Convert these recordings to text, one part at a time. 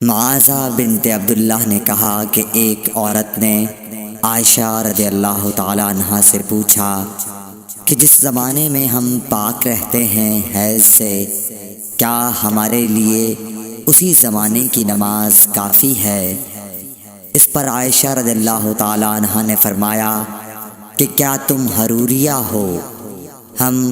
معاذہ بنت عبداللہ نے کہا کہ ایک عورت نے عائشہ رضی اللہ تعالی عنہا سے پوچھا کہ جس زمانے میں ہم پاک رہتے ہیں حیض سے، کیا ہمارے لیے اسی زمانے کی نماز کافی ہے؟ اس پر عائشہ رضی اللہ تعالی عنہا نے فرمایا کہ کیا تم حروریہ ہو؟ ہم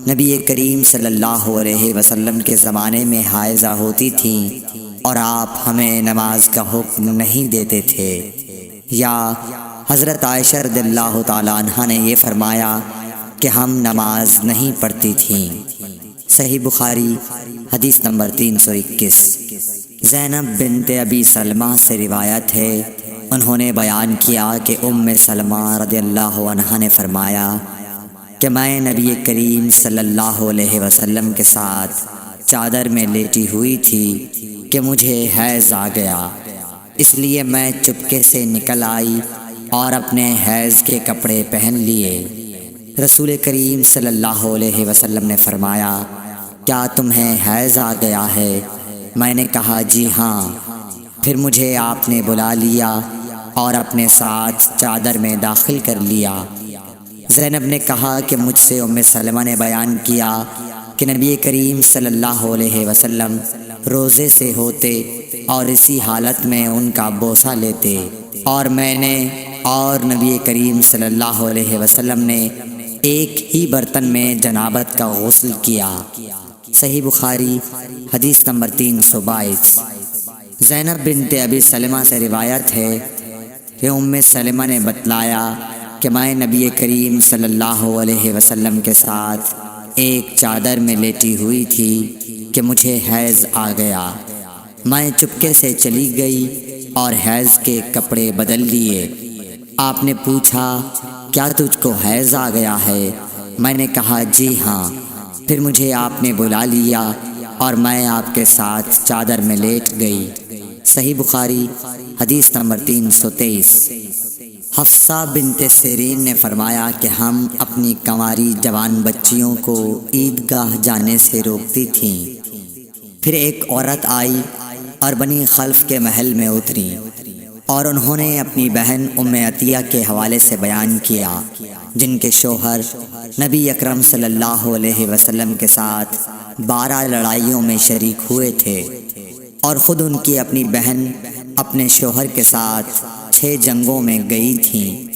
نبی کریم صلی اللہ علیہ وسلم کے زمانے میں حائضہ ہوتی تھیں اور آپ ہمیں نماز کا حکم نہیں دیتے تھے۔ یا حضرت عائشہ رضی اللہ تعالی عنہا نے یہ فرمایا کہ ہم نماز نہیں پڑھتی تھیں۔ صحیح بخاری حدیث نمبر 321۔ زینب بنت ابی سلمہ سے روایت ہے، انہوں نے بیان کیا کہ ام سلمہ رضی اللہ عنہا نے فرمایا کہ میں نبی کریم صلی اللہ علیہ وسلم کے ساتھ چادر میں لیٹی ہوئی تھی کہ مجھے حیض آ گیا، اس لیے میں چپکے سے نکل آئی اور اپنے حیض کے کپڑے پہن لیے۔ رسول کریم صلی اللہ علیہ وسلم نے فرمایا، کیا تمہیں حیض آ گیا ہے؟ میں نے کہا جی ہاں۔ پھر مجھے آپ نے بلا لیا اور اپنے ساتھ چادر میں داخل کر لیا۔ زینب نے کہا کہ مجھ سے ام سلمہ نے بیان کیا کہ نبی کریم صلی اللہ علیہ وسلم روزے سے ہوتے اور اسی حالت میں ان کا بوسہ لیتے، اور میں نے اور نبی کریم صلی اللہ علیہ وسلم نے ایک ہی برتن میں جنابت کا غسل کیا۔ صحیح بخاری حدیث نمبر 322۔ زینب بنت ابی سلمہ سے روایت ہے کہ ام سلمہ نے بتلایا کہ میں نبی کریم صلی اللہ علیہ وسلم کے ساتھ ایک چادر میں لیٹی ہوئی تھی کہ مجھے حیض آ گیا۔ میں چپکے سے چلی گئی اور حیض کے کپڑے بدل لیے۔ آپ نے پوچھا، کیا تجھ کو حیض آ گیا ہے؟ میں نے کہا جی ہاں۔ پھر مجھے آپ نے بلا لیا اور میں آپ کے ساتھ چادر میں لیٹ گئی۔ صحیح بخاری حدیث نمبر 323۔ حفصہ بنت سیرین نے فرمایا کہ ہم اپنی کنواری جوان بچیوں کو عیدگاہ جانے سے روکتی تھیں۔ پھر ایک عورت آئی اور بنی خلف کے محل میں اتری اور انہوں نے اپنی بہن ام عطیہ کے حوالے سے بیان کیا، جن کے شوہر نبی اکرم صلی اللہ علیہ وسلم کے ساتھ 12 لڑائیوں میں شریک ہوئے تھے، اور خود ان کی اپنی بہن اپنے شوہر کے ساتھ 6 جنگوں میں گئی تھیں۔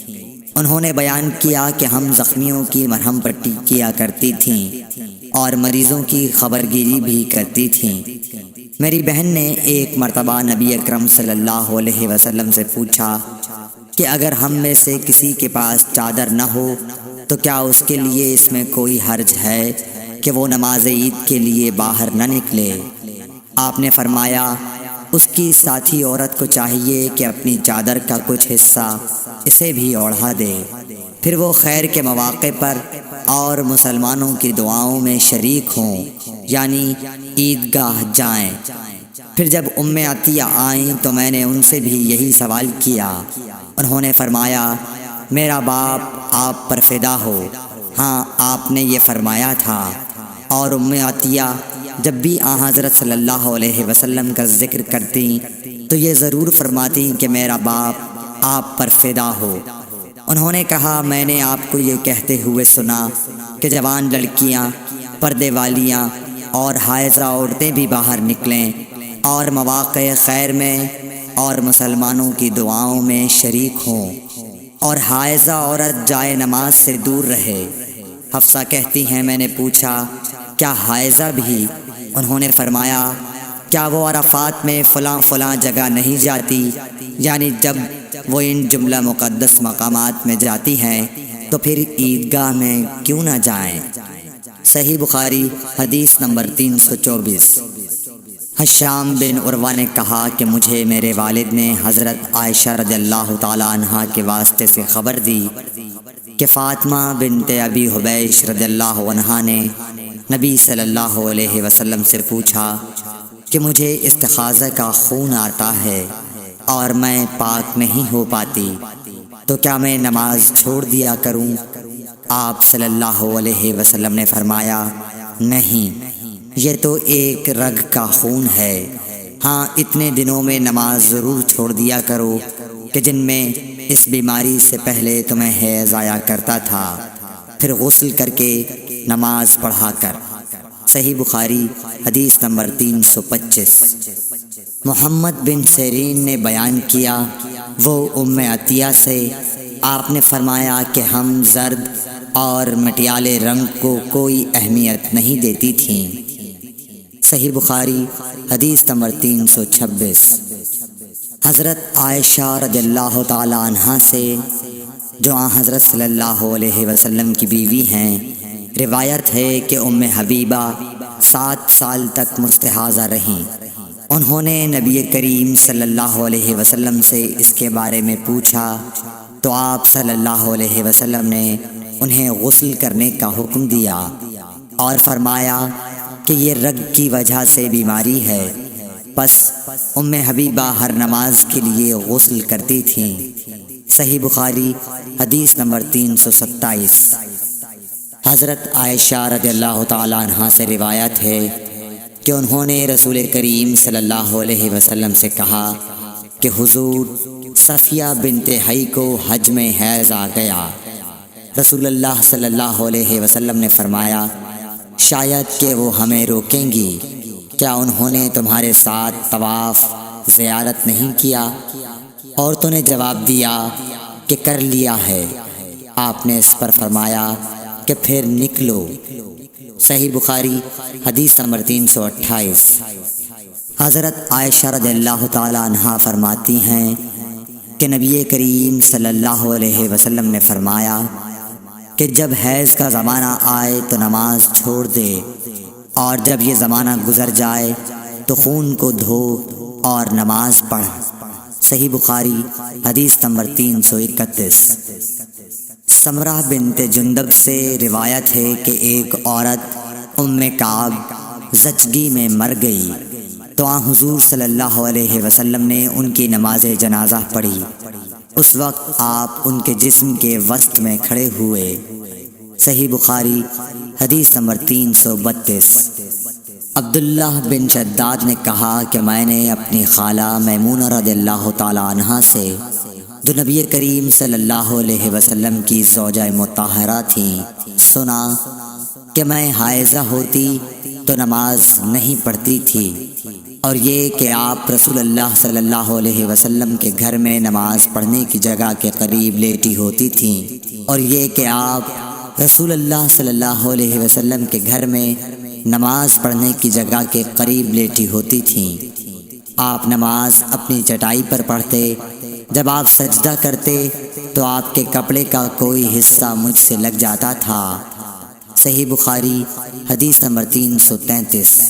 انہوں نے بیان کیا کہ ہم زخمیوں کی مرہم پٹی کیا کرتی تھیں اور مریضوں کی خبرگیری بھی کرتی تھیں۔ میری بہن نے ایک مرتبہ نبی اکرم صلی اللہ علیہ وسلم سے پوچھا کہ اگر ہم میں سے کسی کے پاس چادر نہ ہو تو کیا اس کے لیے اس میں کوئی حرج ہے کہ وہ نماز عید کے لیے باہر نہ نکلے؟ آپ نے فرمایا، اس کی ساتھی عورت کو چاہیے کہ اپنی چادر کا کچھ حصہ اسے بھی اوڑھا دے، پھر وہ خیر کے مواقع پر اور مسلمانوں کی دعاؤں میں شریک ہوں، یعنی عیدگاہ جائیں۔ پھر جب ام عطیہ آئیں تو میں نے ان سے بھی یہی سوال کیا۔ انہوں نے فرمایا، میرا باپ آپ پر فدا ہو، ہاں آپ نے یہ فرمایا تھا۔ اور ام عطیہ جب بھی حضرت صلی اللہ علیہ وسلم کا ذکر کرتی تو یہ ضرور فرماتی کہ میرا باپ آپ پر فدا ہو۔ انہوں نے کہا، میں نے آپ کو یہ کہتے ہوئے سنا کہ جوان لڑکیاں، پردے والیاں اور حائضہ عورتیں بھی باہر نکلیں اور مواقع خیر میں اور مسلمانوں کی دعاؤں میں شریک ہوں، اور حائضہ عورت جائے نماز سے دور رہے۔ حفصہ کہتی ہیں، میں نے پوچھا، کیا حائضہ بھی؟ انہوں نے فرمایا، کیا وہ عرفات میں فلاں فلاں جگہ نہیں جاتی؟ یعنی جب وہ ان جملہ مقدس مقامات میں جاتی ہیں تو پھر عیدگاہ میں کیوں نہ جائیں؟ صحیح بخاری حدیث نمبر 324۔ ہشام بن عروہ نے کہا کہ مجھے میرے والد نے حضرت عائشہ رضی اللہ تعالی عنہا کے واسطے سے خبر دی کہ فاطمہ بنت ابی حبیش رضی اللہ عنہا نے نبی صلی اللہ علیہ وسلم سے پوچھا کہ مجھے استحاضہ کا خون آتا ہے اور میں پاک نہیں ہو پاتی، تو کیا میں نماز چھوڑ دیا کروں؟ آپ صلی اللہ علیہ وسلم نے فرمایا، نہیں، یہ تو ایک رگ کا خون ہے، ہاں اتنے دنوں میں نماز ضرور چھوڑ دیا کرو کہ جن میں اس بیماری سے پہلے تمہیں حیض آیا کرتا تھا، پھر غسل کر کے نماز پڑھا کر۔ صحیح بخاری حدیث نمبر 325۔ محمد بن سیرین نے بیان کیا، وہ ام عطیہ سے آپ نے فرمایا کہ ہم زرد اور مٹیالے رنگ کو کوئی اہمیت نہیں دیتی تھیں۔ صحیح بخاری حدیث نمبر 326۔ حضرت عائشہ رضی اللہ تعالی عنہا سے، جو حضرت صلی اللہ علیہ وسلم کی بیوی ہیں، روایت ہے کہ ام حبیبہ 7 سال تک مستحاضہ رہیں۔ انہوں نے نبی کریم صلی اللہ علیہ وسلم سے اس کے بارے میں پوچھا تو آپ صلی اللہ علیہ وسلم نے انہیں غسل کرنے کا حکم دیا اور فرمایا کہ یہ رگ کی وجہ سے بیماری ہے۔ پس ام حبیبہ ہر نماز کے لیے غسل کرتی تھیں۔ صحیح بخاری حدیث نمبر 327۔ حضرت عائشہ رضی اللہ تعالی عنہا سے روایت ہے کہ انہوں نے رسول کریم صلی اللہ علیہ وسلم سے کہا کہ حضور صفیہ بنت حی کو حج میں حیض آ گیا۔ رسول اللہ صلی اللہ علیہ وسلم نے فرمایا، شاید کہ وہ ہمیں روکیں گی، کیا انہوں نے تمہارے ساتھ طواف زیارت نہیں کیا؟ عورتوں نے جواب دیا کہ کر لیا ہے۔ آپ نے اس پر فرمایا کہ پھر نکلو۔ صحیح بخاری حدیث نمبر 328۔ حضرت عائشہ رضی اللہ تعالی عنہا فرماتی ہیں کہ نبی کریم صلی اللہ علیہ وسلم نے فرمایا کہ جب حیض کا زمانہ آئے تو نماز چھوڑ دے، اور جب یہ زمانہ گزر جائے تو خون کو دھو اور نماز پڑھ۔ صحیح بخاری حدیث نمبر 331۔ سمرہ بنت جندب سے روایت ہے کہ ایک عورت ام کعب زچگی میں مر گئی تو حضور صلی اللہ علیہ وسلم نے ان کی نماز جنازہ پڑھی۔ اس وقت آپ ان کے جسم کے وسط میں کھڑے ہوئے۔ صحیح بخاری حدیث نمبر 332۔ عبداللہ بن شداد نے کہا کہ میں نے اپنی خالہ میمونہ رضی اللہ تعالی عنہا سے، جو نبی کریم صلی اللہ علیہ وسلم کی زوجہ مطہرہ تھیں، سنا کہ میں حائضہ ہوتی تو نماز نہیں پڑھتی تھی، اور یہ کہ آپ رسول اللہ صلی اللہ علیہ وسلم کے گھر میں نماز پڑھنے کی جگہ کے قریب لیٹی ہوتی تھیں، اور یہ کہ آپ رسول اللہ صلی اللہ علیہ وسلم کے گھر میں نماز پڑھنے کی جگہ کے قریب لیٹی ہوتی تھیں۔ آپ نماز اپنی چٹائی پر پڑھتے، جب آپ سجدہ کرتے تو آپ کے کپڑے کا کوئی حصہ مجھ سے لگ جاتا تھا۔ صحیح بخاری حدیث نمبر 333۔